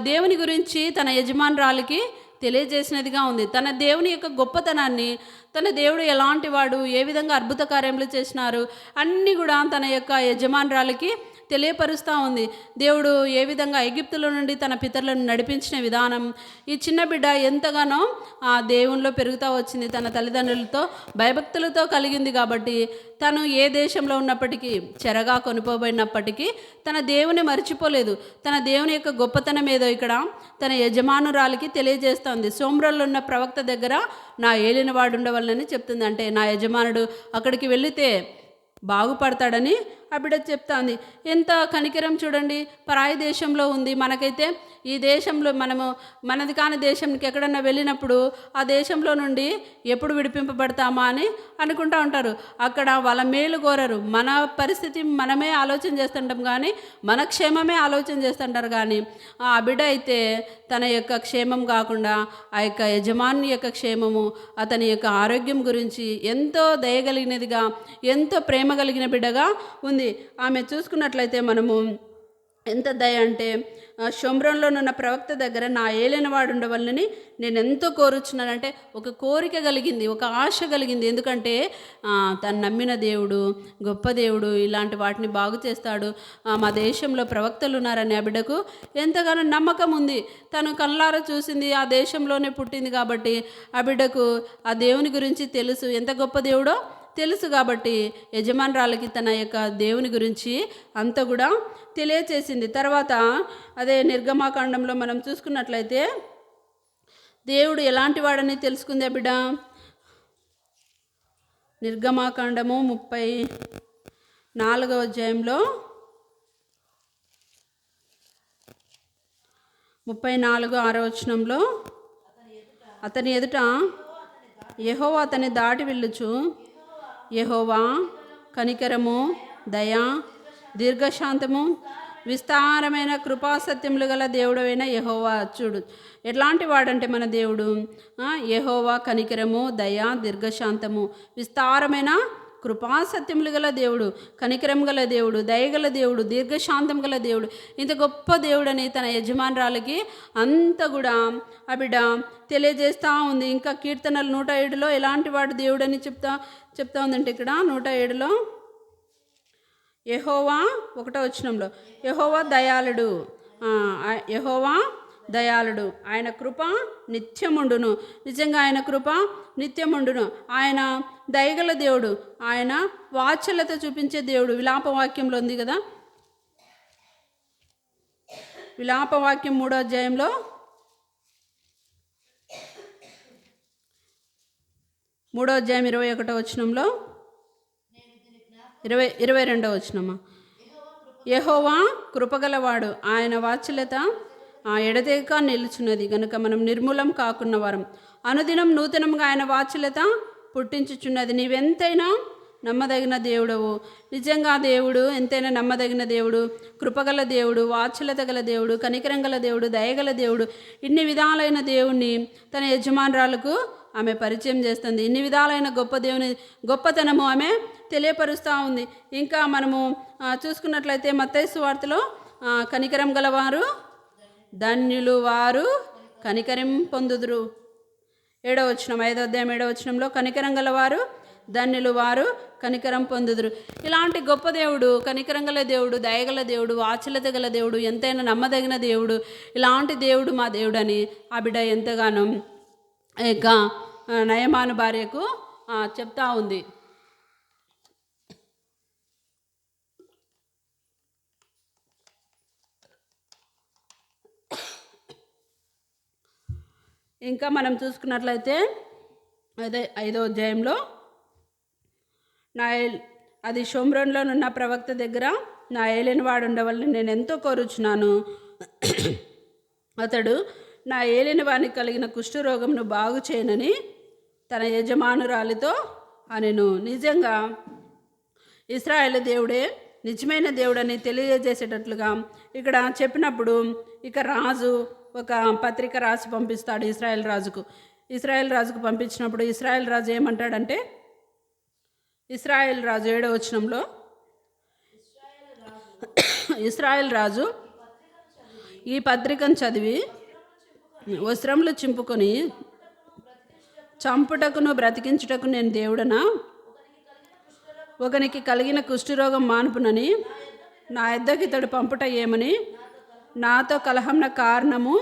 దేవుని గురించి తన యజమానురాలికి తెలియజేసినదిగా ఉంది. తన దేవుని యొక్క గొప్పతనాన్ని, తన దేవుడు ఎలాంటి వాడు, ఏ విధంగా అద్భుత కార్యములు చేసినారు అన్నీ కూడా తన యొక్క యజమానురాలికి తెలియపరుస్తూ ఉంది. దేవుడు ఏ విధంగా ఎగిప్తులో నుండి తన పితరులను నడిపించిన విధానం, ఈ చిన్న బిడ్డ ఎంతగానో ఆ దేవునిలో పెరుగుతూ వచ్చింది. తన తల్లిదండ్రులతో భయభక్తులతో కలిగింది. కాబట్టి తను ఏ దేశంలో ఉన్నప్పటికీ, చెరగా కొనుపోబడినప్పటికీ తన దేవుని మర్చిపోలేదు. తన దేవుని యొక్క గొప్పతనం ఏదో ఇక్కడ తన యజమానురాలికి తెలియజేస్తుంది. సోమ్రోలో ఉన్న ప్రవక్త దగ్గర నా ఏలినవాడు ఉండవలనని చెప్తుంది. అంటే నా యజమానుడు అక్కడికి వెళితే బాగుపడతాడని ఆ బిడ్డ చెప్తాంది. ఎంత కనికరం చూడండి. పరాయి దేశంలో ఉంది. మనకైతే ఈ దేశంలో మనది కాని దేశంకి ఎక్కడన్నా వెళ్ళినప్పుడు ఆ దేశంలో నుండి ఎప్పుడు విడిపింపబడతామా అని అనుకుంటూ ఉంటారు. అక్కడ వాళ్ళ మేలు కోరరు. మన పరిస్థితి మనమే ఆలోచన చేస్తుంటాం, కానీ మన క్షేమమే ఆలోచన చేస్తుంటారు. కానీ ఆ బిడ్డ అయితే తన యొక్క క్షేమం కాకుండా ఆ యొక్క యజమాని యొక్క క్షేమము, అతని యొక్క ఆరోగ్యం గురించి ఎంతో దయగలిగినదిగా, ఎంతో ప్రేమ కలిగిన బిడ్డగా ఉంది. ఉంది. ఆమె చూసుకున్నట్లయితే మనము ఎంత దయ అంటే షోమ్రోన్లోనున్న ప్రవక్త దగ్గర నా ఏలినవాడు ఉండవల్లని నేను ఎంతో కోరుచున్నానంటే ఒక కోరిక కలిగింది, ఒక ఆశ కలిగింది. ఎందుకంటే తను నమ్మిన దేవుడు గొప్ప దేవుడు, ఇలాంటి వాటిని బాగు చేస్తాడు, మా దేశంలో ప్రవక్తలు ఉన్నారని ఆ బిడ్డకు ఎంతగానో నమ్మకం ఉంది. తను కళ్ళారా చూసింది, ఆ దేశంలోనే పుట్టింది కాబట్టి ఆ బిడ్డకు ఆ దేవుని గురించి తెలుసు, ఎంత గొప్ప దేవుడో తెలుసు. కాబట్టి యజమానురాలకి తన యొక్క దేవుని గురించి అంత కూడా తెలియచేసింది. తర్వాత అదే నిర్గమాకాండంలో మనం చూసుకున్నట్లయితే దేవుడు ఎలాంటి వాడని తెలుసుకుంది ఆ బిడ్డ. నిర్గమాకాండము 34వ అధ్యాయంలో 34 వచనంలో అతని ఎదుట యెహోవా అతని దాటి వెళ్ళుచు, యెహోవా కనికరము, దయ, దీర్ఘశాంతము, విస్తారమైన కృపాసత్యములు గల దేవుడైన యెహోవా. చూడు ఎట్లాంటి వాడంటే మన దేవుడు. యెహోవా కనికరము, దయ, దీర్ఘశాంతము, విస్తారమైన కృపాసత్యములు గల దేవుడు, కనికరం గల దేవుడు, దయగల దేవుడు, దీర్ఘశాంతం గల దేవుడు, ఇంత గొప్ప దేవుడని తన యజమానురాలకి అంత కూడా ఆ బిడ్డ తెలియజేస్తూ ఉంది. ఇంకా కీర్తనలు 107లో ఎలాంటి వాడు దేవుడని చెప్తా ఉందంటే ఇక్కడ 107లో యెహోవా 1వ వచనంలో యెహోవా దయాళుడు, యెహోవా దయాళుడు, ఆయన కృప నిత్యముండును. నిజంగా ఆయన కృప నిత్యముండును. ఆయన దయగల దేవుడు, ఆయన వాత్సల్యత చూపించే దేవుడు. విలాపవాక్యంలో ఉంది కదా, విలాపవాక్యం 3వ అధ్యాయంలో 3వ అధ్యాయం 21వ వచనంలో 22వ వచనమా, యెహోవా కృపగలవాడు, ఆయన వాత్సల్యత ఎడతెగక నిలుచున్నది గనుక మనం నిర్మూలం కాకున్న వారం. అనుదినం నూతనంగా ఆయన వాత్సల్యత పుట్టించుచున్నది. నీవెంతైనా నమ్మదగిన దేవుడవు. నిజంగా దేవుడు ఎంతైనా నమ్మదగిన దేవుడు, కృపగల దేవుడు, వాత్సల్యత గల దేవుడు, కనికరం గల దేవుడు, దయగల దేవుడు. ఇన్ని విధాలైన దేవుణ్ణి తన యజమానురాలకు ఆమె పరిచయం చేస్తుంది. ఇన్ని విధాలైన గొప్ప దేవుని గొప్పతనము ఆమె తెలియపరుస్తూ ఉంది. ఇంకా మనము చూసుకున్నట్లయితే మత్తయి సువార్తలో కనికరం గలవారు ధన్యులు, వారు కనికరం పొందుదురు. 7వ వచనం, 5వ అధ్యాయం 7వ వచనంలో కనికరం గలవారు ధన్యులు, వారు కనికరం పొందుదురు. ఇలాంటి గొప్ప దేవుడు, కనికరం గల దేవుడు, దయగల దేవుడు, వాత్సల్యత గల దేవుడు, ఎంతైనా నమ్మదగిన దేవుడు, ఇలాంటి దేవుడు మా దేవుడని ఆ బిడ్డ ఎంతగానో ఇక నయమాను భార్యకు చెప్తా ఉంది. ఇంకా మనం చూసుకున్నట్లయితే అదే 5వ అధ్యాయంలో అది షోమ్రోన్లోనున్న ప్రవక్త దగ్గర నా ఏలినవాడు ఉండవల్లని నేను ఎంతో కోరుచున్నాను. అతడు నా ఏలినవానికి కలిగిన కుష్ఠరోగంను బాగు చేయనని తన యజమానురాలితో అనెను. నిజంగా ఇశ్రాయేలు దేవుడే నిజమైన దేవుడని తెలియజేసేటట్లుగా ఇక్కడ చెప్పినప్పుడు ఇక రాజు ఒక పత్రిక రాసి పంపిస్తాడు ఇశ్రాయేల్ రాజుకు పంపించినప్పుడు ఇశ్రాయేల్ రాజు ఏమంటాడంటే, ఇశ్రాయేల్ రాజు 7వ వచనంలో ఇశ్రాయేల్ రాజు ఈ పత్రికను చదివి వస్త్రములు చింపుకొని చంపుటకును బ్రతికించుటకు నేను దేవుడనా, ఒకనికి కలిగిన కుష్ఠరోగం మానుపునని నా యొద్దకు ఇతడు పంపుట ఏమని నాతో కలహంన కారణము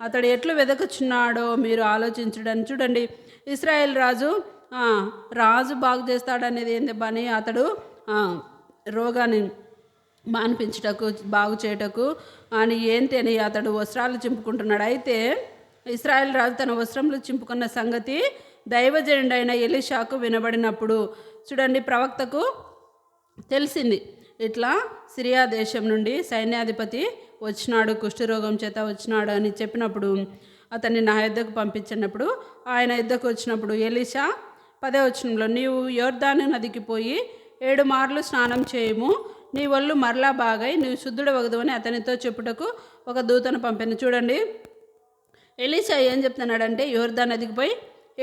అతడు ఎట్లు వెదకుచున్నాడో మీరు ఆలోచించడని. చూడండి, ఇశ్రాయేల్ రాజు బాగు చేస్తాడనేది ఏంది పని, అతడు రోగాన్ని మాన్పించుటకు బాగు చేయుటకు అని ఏంటి అని అతడు వస్త్రాలు చింపుకుంటున్నాడు. అయితే ఇశ్రాయేల్ రాజు తన వస్త్రములు చింపుకున్న సంగతి దైవజనుడైన ఎలీషాకు వినబడినప్పుడు చూడండి, ప్రవక్తకు తెలిసింది, ఇట్లా సిరియా దేశం నుండి సైన్యాధిపతి వచ్చినాడు, కుష్ఠరోగం చేత వచ్చినాడు అని చెప్పినప్పుడు అతన్ని నా యొద్దకు పంపించినప్పుడు ఆయన యొద్దకు వచ్చినప్పుడు ఎలీషా 10వ వచనంలో నీవు యోర్దాను నదికి పోయి 7 మార్లు స్నానం చేయము, నీ ఒళ్ళు మరలా బాగై నీవు శుద్ధుడవగదు అని అతనితో చెప్పుటకు ఒక దూతను పంపాను. చూడండి, ఎలీషా ఏం చెప్తున్నాడంటే యోర్దాను నదికి పోయి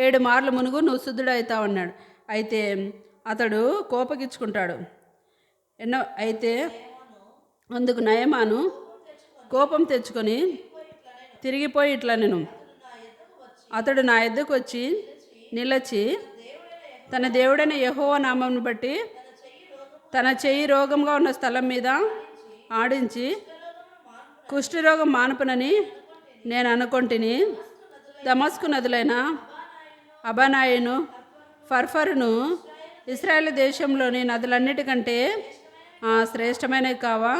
7 మార్లు మునుగు నువ్వు శుద్ధుడవుతావు అన్నాడు. అయితే అతడు కోపగించుకుంటాడు. ఎన్నో అయితే అందుకు నయమాను కోపం తెచ్చుకొని తిరిగిపోయి ఇట్లా నేను అతడు నా ఎద్దుకు వచ్చి నిలిచి తన దేవుడైన యెహోవా నామమును బట్టి తన చెయ్యి రోగంగా ఉన్న స్థలం మీద ఆడించి కుష్ఠరోగం మానుపునని నేను అనుకొంటిని. దమస్కు నదులైన అబనాయిను ఫర్ఫరును ఇశ్రాయేలు దేశంలోని నదులన్నిటికంటే శ్రేష్టమైనవి కావా,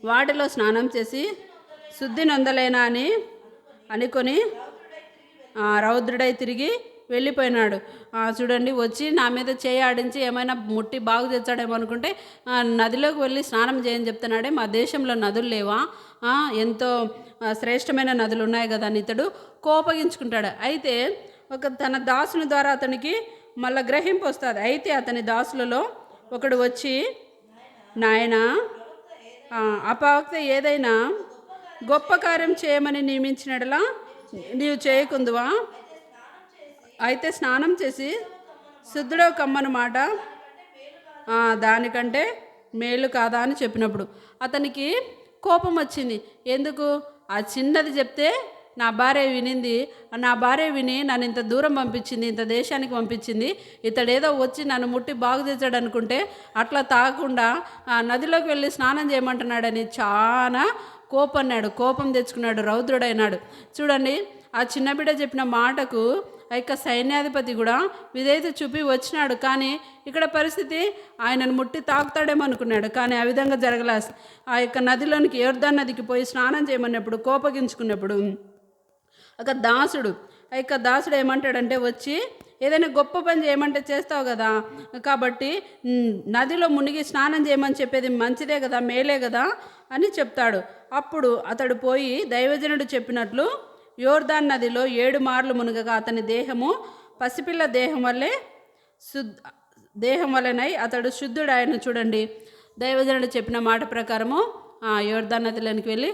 వాటిలో స్నానం చేసి శుద్ధి నొందలేనా అని అనుకొని రౌద్రుడై తిరిగి వెళ్ళిపోయినాడు. చూడండి, వచ్చి నా మీద చేయి ఆడించి ఏమైనా ముట్టి బాగు తెచ్చాడేమో అనుకుంటే నదిలోకి వెళ్ళి స్నానం చేయని చెప్తున్నాడే. మా దేశంలో నదులు లేవా, ఎంతో శ్రేష్టమైన నదులు ఉన్నాయి కదా అని ఇతడు కోపగించుకుంటాడు. అయితే తన దాసుని ద్వారా అతనికి మళ్ళీ గ్రహింపు వస్తుంది. అయితే అతని దాసులలో ఒకడు వచ్చి, నాయన ఆ ప్రవక్త ఏదైనా గొప్ప కార్యం చేయమని నియమించినట్లా నీవు చేయకుందువా, అయితే స్నానం చేసి శుద్ధుడో కమ్మని మాట దానికంటే మేలు కాదా అని చెప్పినప్పుడు అతనికి కోపం వచ్చింది. ఎందుకు? ఆ చిన్నది చెప్తే నా భార్య వినింది, నా భార్య విని నన్ను ఇంత దూరం పంపించింది, ఇంత దేశానికి పంపించింది, ఇతడేదో వచ్చి నన్ను ముట్టి బాగు తెచ్చాడు అనుకుంటే అట్లా తాగకుండా నదిలోకి వెళ్ళి స్నానం చేయమంటున్నాడని చాలా కోపం తెచ్చుకున్నాడు, రౌద్రుడైనాడు. చూడండి, ఆ చిన్న బిడ్డ చెప్పిన మాటకు ఆ యొక్క సైన్యాధిపతి కూడా విధేయత చూపి వచ్చినాడు. కానీ ఇక్కడ పరిస్థితి ఆయనను ముట్టి తాకుతాడేమో అనుకున్నాడు, కానీ ఆ విధంగా జరగలే. ఆ యొక్క నదిలోనికి యోర్దాను నదికి పోయి స్నానం చేయమన్నప్పుడు కోపగించుకున్నప్పుడు ఒక దాసుడు ఏమంటాడంటే, వచ్చి ఏదైనా గొప్ప పని చేయమంటే చేస్తావు కదా, కాబట్టి నదిలో మునిగి స్నానం చేయమని చెప్పేది మంచిదే కదా, మేలే కదా అని చెప్తాడు. అప్పుడు అతడు పోయి దైవజనుడు చెప్పినట్లు యోర్దాను నదిలో 7 మార్లు మునగగా అతని దేహము పసిపిల్ల దేహం వలెనై అతడు శుద్ధుడాయను. చూడండి, దైవజనుడు చెప్పిన మాట ప్రకారము యోర్దాను నదిలోనికి వెళ్ళి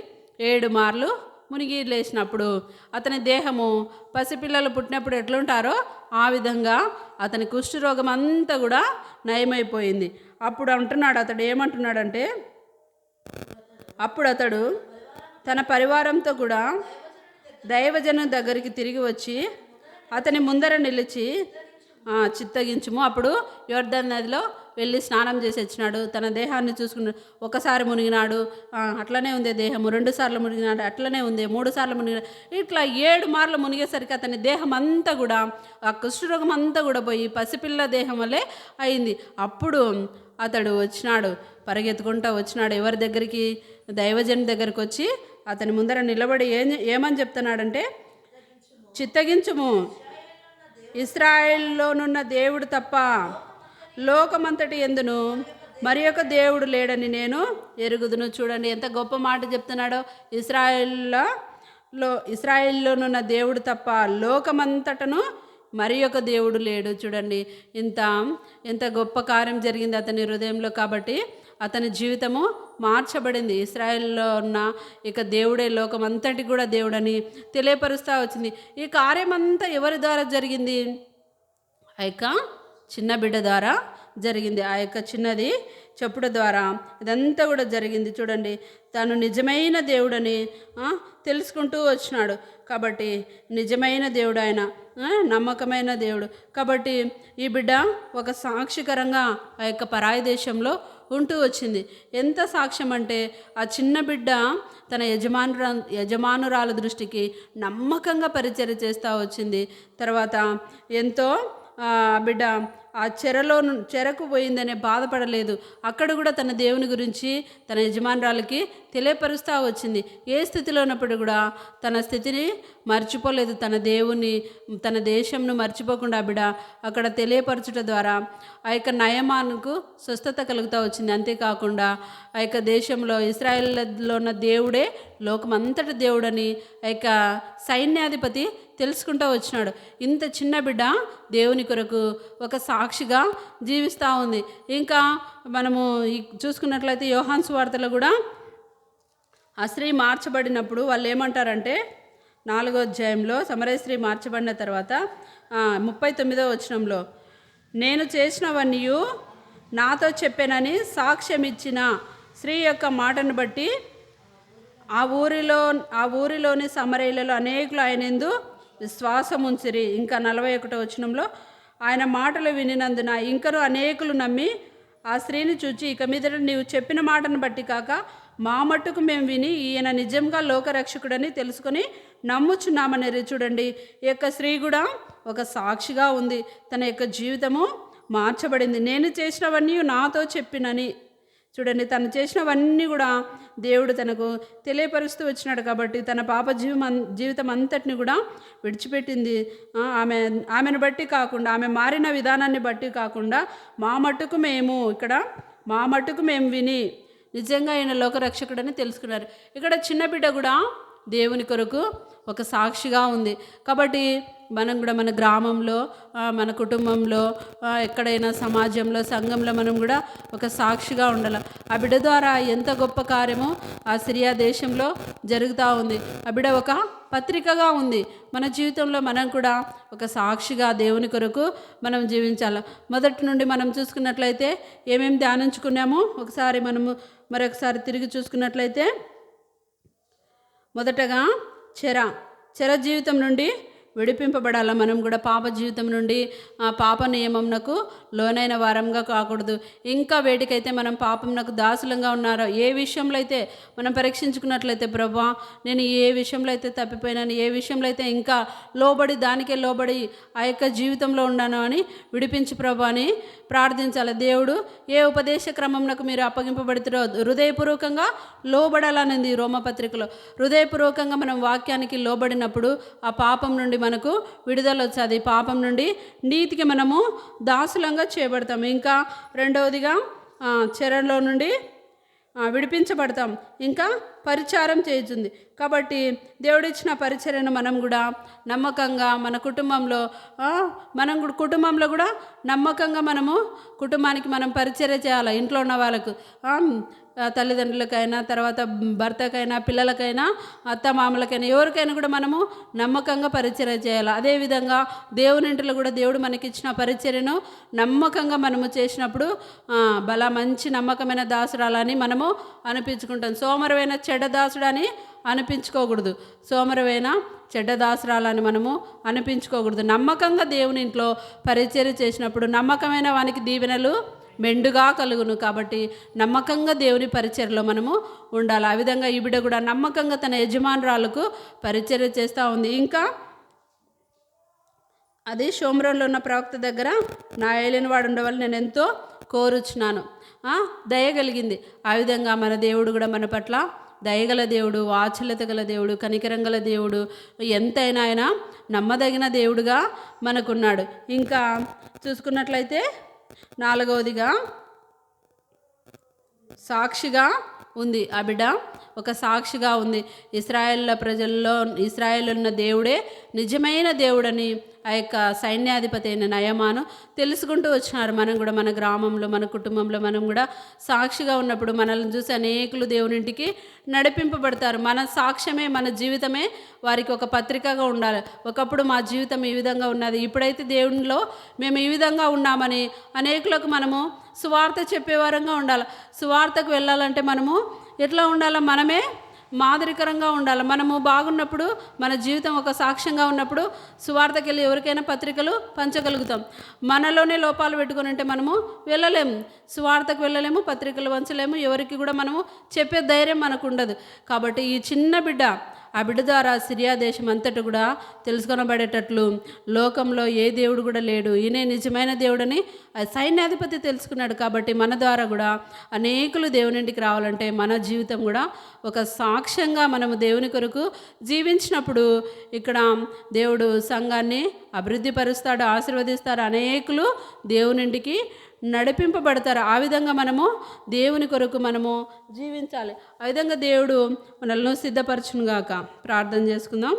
7 మార్లు మునిగి లేచినప్పుడు అతని దేహము పసిపిల్లలు పుట్టినప్పుడు ఎట్లుంటారో ఆ విధంగా అతని కుష్ఠరోగం అంతా కూడా నయమైపోయింది. అప్పుడు అతడు ఏమంటున్నాడంటే, అప్పుడు అతడు తన పరివారంతో కూడా దైవజను దగ్గరికి తిరిగి వచ్చి అతని ముందర నిలిచి చిత్తగించుము. అప్పుడు యోర్దాను నదిలో వెళ్ళి స్నానం చేసి వచ్చినాడు. తన దేహాన్ని చూసుకున్నాడు. ఒకసారి మునిగినాడు, అట్లనే ఉంది దేహము. 2 సార్లు మునిగినాడు, అట్లనే ఉంది. 3 సార్లు మునిగినాడు. ఇట్లా 7 మార్లు మునిగేసరికి అతని దేహం అంతా కూడా, ఆ కుష్ఠరోగం అంతా కూడా పోయి పసిపిల్ల దేహం వల్లే అయింది. అప్పుడు అతడు వచ్చినాడు, పరిగెత్తుకుంటూ వచ్చినాడు. ఎవరి దగ్గరికి? దైవజన్ దగ్గరికి వచ్చి అతని ముందర నిలబడి ఏమని చెప్తున్నాడంటే, చిత్తగించుము, ఇశ్రాయేలులోనున్న దేవుడు తప్ప లోకమంతటి ఎందును మరి ఒక దేవుడు లేడని నేను ఎరుగుదును. చూడండి ఎంత గొప్ప మాట చెప్తున్నాడో. ఇశ్రాయేలులోనున్న దేవుడు తప్ప లోకమంతటను మరి ఒక దేవుడు లేడు. చూడండి ఎంత గొప్ప కార్యం జరిగింది అతని హృదయంలో. కాబట్టి అతని జీవితము మార్చబడింది. ఇశ్రాయేల్లో ఉన్న ఇక దేవుడే లోకమంతటి కూడా దేవుడని తెలియపరుస్తూ వచ్చింది. ఈ కార్యమంతా ఎవరి ద్వారా జరిగింది? ఆ యొక్క చిన్న బిడ్డ ద్వారా జరిగింది. ఆ యొక్క చిన్నది చెప్పుడు ద్వారా ఇదంతా కూడా జరిగింది. చూడండి, తాను నిజమైన దేవుడని తెలుసుకుంటూ వచ్చినాడు. కాబట్టి నిజమైన దేవుడు ఆయన, నమ్మకమైన దేవుడు. కాబట్టి ఈ బిడ్డ ఒక సాక్షికరంగా ఆ యొక్క పరాయి దేశంలో ఉంటూ వచ్చింది. ఎంత సాక్ష్యం అంటే, ఆ చిన్న బిడ్డ తన యజమానురాల దృష్టికి నమ్మకంగా పరిచర్య చేస్తూ వచ్చింది. తర్వాత ఎంతో బిడ్డ ఆ చెరకు పోయిందనే బాధపడలేదు. అక్కడ కూడా తన దేవుని గురించి తన యజమానురాలకి తెలియపరుస్తూ వచ్చింది. ఏ స్థితిలో ఉన్నప్పుడు కూడా తన స్థితిని మర్చిపోలేదు. తన దేవుని, తన దేశంను మర్చిపోకుండా బిడ్డ అక్కడ తెలియపరచుట ద్వారా ఆ యొక్క నయమానుకు స్వస్థత కలుగుతూ వచ్చింది. అంతేకాకుండా ఆ యొక్క దేశంలో ఇశ్రాయేలులో ఉన్న దేవుడే లోకమంతటి దేవుడని ఆ యొక్క సైన్యాధిపతి తెలుసుకుంటూ వచ్చినాడు. ఇంత చిన్న బిడ్డ దేవుని కొరకు ఒక సాక్షిగా జీవిస్తూ ఉంది. ఇంకా మనము చూసుకున్నట్లయితే యోహాను సువార్తలో కూడా ఆ స్త్రీ మార్చబడినప్పుడు వాళ్ళు ఏమంటారంటే, 4వ అధ్యాయంలో సమరయ స్త్రీ మార్చబడిన తర్వాత 39వ వచనంలో, నేను చేసినవన్నీ నాతో చెప్పానని సాక్ష్యం ఇచ్చిన స్త్రీ యొక్క మాటను బట్టి ఆ ఊరిలోని సమరయులలో అనేకులు ఆయనందు విశ్వాసం ఉంచిరి. ఇంకా 41వ వచనంలో ఆయన మాటలు వినినందున ఇంకను అనేకులు నమ్మి ఆ స్త్రీని చూచి, ఇక మీదట నీవు చెప్పిన మాటను బట్టి కాక మా మట్టుకు మేము విని ఈయన నిజంగా లోకరక్షకుడని తెలుసుకొని నమ్ముచున్నామని. చూడండి, ఈ యొక్క స్త్రీ కూడా ఒక సాక్షిగా ఉంది. తన యొక్క జీవితము మార్చబడింది. నేను చేసినవన్నీ నాతో చెప్పినని. చూడండి, తను చేసినవన్నీ కూడా దేవుడు తనకు తెలియపరుస్తూ వచ్చినాడు కాబట్టి తన పాప జీవితం అంతటిని కూడా విడిచిపెట్టింది. ఆమెను బట్టి కాకుండా, ఆమె మారిన విధానాన్ని బట్టి కాకుండా మా మట్టుకు మేము విని నిజంగా ఆయన లోకరక్షకుడని తెలుసుకున్నారు. ఇక్కడ చిన్న బిడ్డ కూడా దేవుని కొరకు ఒక సాక్షిగా ఉంది. కాబట్టి మనం కూడా మన గ్రామంలో, మన కుటుంబంలో, ఎక్కడైనా సమాజంలో, సంఘంలో మనం కూడా ఒక సాక్షిగా ఉండాలి. ఆ బిడ్డ ద్వారా ఎంత గొప్ప కార్యమో ఆ సిరియా దేశంలో జరుగుతూ ఉంది. ఆ బిడ్డ ఒక పత్రికగా ఉంది. మన జీవితంలో మనం కూడా ఒక సాక్షిగా దేవుని కొరకు మనం జీవించాలి. మొదటి నుండి మనం చూసుకున్నట్లయితే ఏమేమి ధ్యానించుకున్నామో ఒకసారి మనము మరొకసారి తిరిగి చూసుకున్నట్లయితే, మొదటగా చెర జీవితం నుండి విడిపింపబడాలి. మనం కూడా పాప జీవితం నుండి పాప నియమంనకు లోనైన వారంగా కాకూడదు. ఇంకా వేటికైతే మనం పాపంనకు దాసులంగా ఉన్నారో, ఏ విషయంలో అయితే మనం పరీక్షించుకున్నట్లయితే, ప్రభువా నేను ఏ విషయంలో అయితే తప్పిపోయినాను, ఏ విషయంలో అయితే ఇంకా దానికే లోబడి ఆ యొక్క జీవితంలో ఉన్నాను అని విడిపించి ప్రభువా అని ప్రార్థించాలి. దేవుడు ఏ ఉపదేశ క్రమంనకు మీరు అప్పగింపబడుతారో హృదయపూర్వకంగా లోబడాలనింది రోమపత్రికలో. హృదయపూర్వకంగా మనం వాక్యానికి లోబడినప్పుడు ఆ పాపం నుండి మనకు విడుదల వచ్చేది. పాపం నుండి నీతికి మనము దాసులంగా చేయబడతాం. ఇంకా రెండవదిగా చెరలో నుండి విడిపించబడతాం. ఇంకా పరిచారం చేస్తుంది. కాబట్టి దేవుడిచ్చిన పరిచర్యను మనం కూడా నమ్మకంగా మన కుటుంబంలో కుటుంబంలో కూడా నమ్మకంగా మనము కుటుంబానికి మనం పరిచర్య చేయాలి. ఇంట్లో ఉన్న వాళ్ళకు, తల్లిదండ్రులకైనా, తర్వాత భర్తకైనా, పిల్లలకైనా, అత్తమామలకైనా, ఎవరికైనా కూడా మనము నమ్మకంగా పరిచర్య చేయాలి. అదేవిధంగా దేవుని ఇంట్లో కూడా దేవుడు మనకిచ్చిన పరిచర్యను నమ్మకంగా మనము చేసినప్పుడు మంచి నమ్మకమైన దాసురాలని మనము అనిపించుకుంటాం. సోమరమైన చెడ్డ దాసుడని అనిపించుకోకూడదు. సోమరమైన చెడ్డ దాసురాలని మనము అనిపించుకోకూడదు. నమ్మకంగా దేవుని ఇంట్లో పరిచర్య చేసినప్పుడు నమ్మకమైన వానికి దీవెనలు మెండుగా కలుగును. కాబట్టి నమ్మకంగా దేవుని పరిచర్యలో మనము ఉండాలి. ఆ విధంగా ఈ బిడ్డ కూడా నమ్మకంగా తన యజమానురాలకు పరిచర్య చేస్తూ ఉంది. ఇంకా అది షోమ్రోన్లో ఉన్న ప్రవక్త దగ్గర నా ఏలిన వాడు ఉండవాలని నేను ఎంతో కోరుచున్నాను. దయగలిగింది. ఆ విధంగా మన దేవుడు కూడా మన పట్ల దయగల దేవుడు, వాత్సల్యత గల దేవుడు, కనికరం గల దేవుడు, ఎంతైనా ఆయన నమ్మదగిన దేవుడుగా మనకున్నాడు. ఇంకా చూసుకున్నట్లయితే నాలుగవదిగా సాక్షిగా ఉంది. ఆ బిడ్డ ఒక సాక్షిగా ఉంది. ఇశ్రాయేల్ ఉన్న దేవుడే నిజమైన దేవుడని ఆ యొక్క సైన్యాధిపతి అయిన నయమాను తెలుసుకుంటూ వచ్చినారు. మనం కూడా మన గ్రామంలో, మన కుటుంబంలో మనం కూడా సాక్షిగా ఉన్నప్పుడు మనల్ని చూసి అనేకులు దేవునింటికి నడిపింపబడతారు. మన సాక్ష్యమే, మన జీవితమే వారికి ఒక పత్రికగా ఉండాలి. ఒకప్పుడు మా జీవితం ఈ విధంగా ఉన్నది, ఇప్పుడైతే దేవునిలో మేము ఈ విధంగా ఉన్నామని అనేకులకు మనము సువార్త చెప్పేవారంగా ఉండాలి. సువార్తకు వెళ్ళాలంటే మనము ఎట్లా ఉండాలి? మనమే మాదిరికరంగా ఉండాలి. మనము బాగున్నప్పుడు, మన జీవితం ఒక సాక్ష్యంగా ఉన్నప్పుడు సువార్తకి వెళ్ళి ఎవరికైనా పత్రికలు పంచగలుగుతాం. మనలోనే లోపాలు పెట్టుకొని ఉంటే మనము వెళ్ళలేము, సువార్తకు వెళ్ళలేము, పత్రికలు పంచలేము, ఎవరికి కూడా మనము చెప్పే ధైర్యం మనకు ఉండదు. కాబట్టి ఈ చిన్న బిడ్డ, ఆ బిడ్డ ద్వారా సిరియా దేశం అంతటా కూడా తెలుసుకొనబడేటట్లు లోకంలో ఏ దేవుడు కూడా లేడు, ఈయనే నిజమైన దేవుడని సైన్యాధిపతి తెలుసుకున్నాడు. కాబట్టి మన ద్వారా కూడా అనేకులు దేవునింటికి రావాలంటే మన జీవితం కూడా ఒక సాక్ష్యంగా మనము దేవుని కొరకు జీవించినప్పుడు ఇక్కడ దేవుడు సంఘాన్ని అభివృద్ధి పరుస్తాడు, ఆశీర్వదిస్తాడు, అనేకులు దేవునింటికి నడిపింపబడతారు. ఆ విధంగా మనము దేవుని కొరకు మనము జీవించాలి. ఆ విధంగా దేవుడు మనల్ని సిద్ధపరచునుగాక. ప్రార్థన చేసుకుందాం.